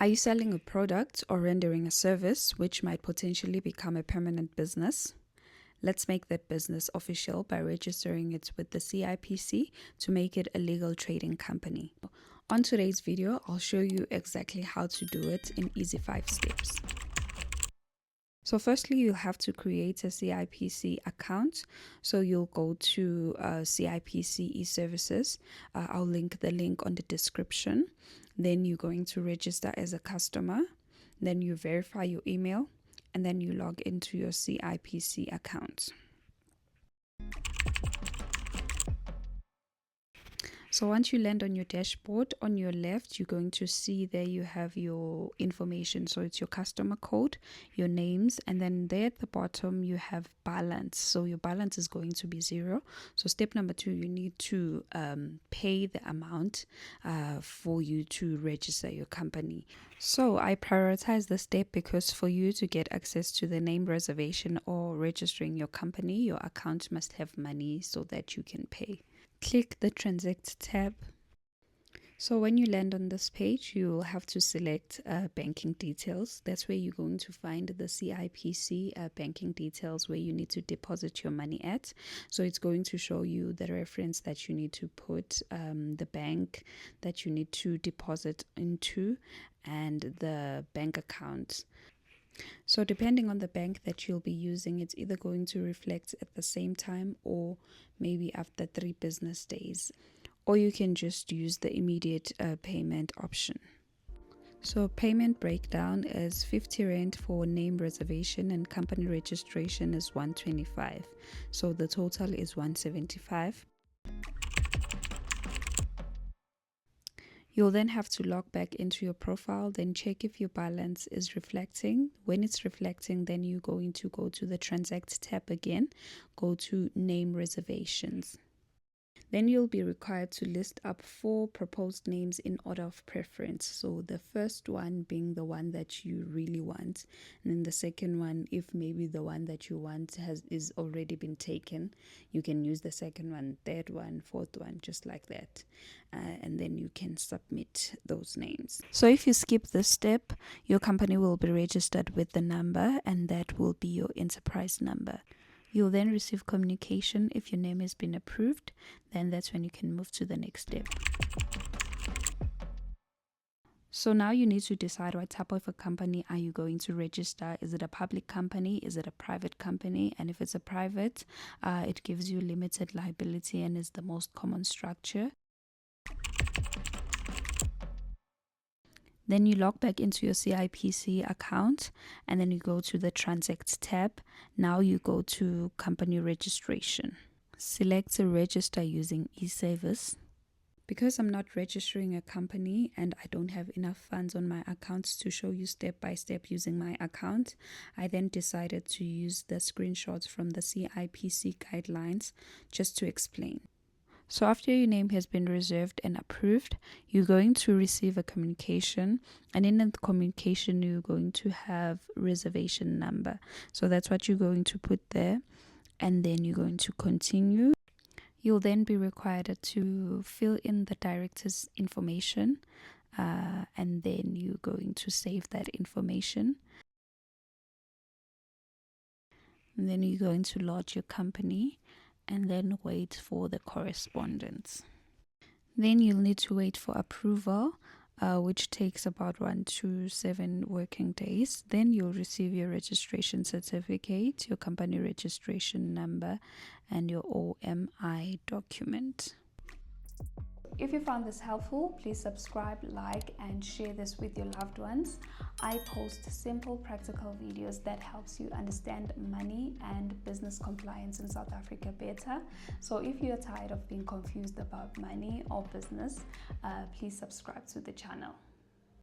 Are you selling a product or rendering a service which might potentially become a permanent business? Let's make that business official by registering it with the CIPC to make it a legal trading company. On today's video, I'll show you exactly how to do it in easy 5 steps. So firstly, you'll have to create a CIPC account. So you'll go to CIPC e-services. I'll link the link on the description. Then you're going to register as a customer. Then you verify your email. And then you log into your CIPC account. So once you land on your dashboard, on your left, you're going to see there you have your information. So it's your customer code, your names, and then there at the bottom you have balance. So your balance is going to be 0. So step number 2, you need to pay the amount for you to register your company. So I prioritize this step because for you to get access to the name reservation or registering your company, your account must have money so that you can pay. Click the Transact tab. So when you land on this page, you will have to select banking details. That's where you're going to find the CIPC banking details where you need to deposit your money at. So it's going to show you the reference that you need to put, the bank that you need to deposit into, and the bank account. So depending on the bank that you'll be using, it's either going to reflect at the same time or maybe after 3 business days. Or you can just use the immediate payment option. So payment breakdown is 50 Rand for name reservation and company registration is 125. So the total is 175. You'll then have to log back into your profile, then check if your balance is reflecting. When it's reflecting, then you're going to go to the Transact tab again, go to Name Reservations. Then you'll be required to list up 4 proposed names in order of preference. So the first one being the one that you really want, and then the second one, if maybe the one that you want is already been taken, you can use the second one, third one, fourth one, just like that. And then you can submit those names. So if you skip this step, your company will be registered with the number, and that will be your enterprise number. You'll then receive communication if your name has been approved. Then that's when you can move to the next step. So now you need to decide what type of a company are you going to register. Is it a public company? Is it a private company? And if it's a private, it gives you limited liability and is the most common structure. Then you log back into your CIPC account and then you go to the Transact tab. Now you go to company registration. Select a register using e-service. Because I'm not registering a company and I don't have enough funds on my account to show you step by step using my account, I then decided to use the screenshots from the CIPC guidelines just to explain. So after your name has been reserved and approved, you're going to receive a communication, and in the communication you're going to have reservation number. So that's what you're going to put there, and then you're going to continue. You'll then be required to fill in the director's information, and then you're going to save that information. And then you're going to lodge your company and then wait for the correspondence. Then you'll need to wait for approval, which takes about 1 to 7 working days. Then you'll receive your registration certificate, your company registration number, and your OMI document. If you found this helpful, please subscribe, like, and share this with your loved ones. I post simple, practical videos that helps you understand money and business compliance in South Africa better. So if you're tired of being confused about money or business, please subscribe to the channel.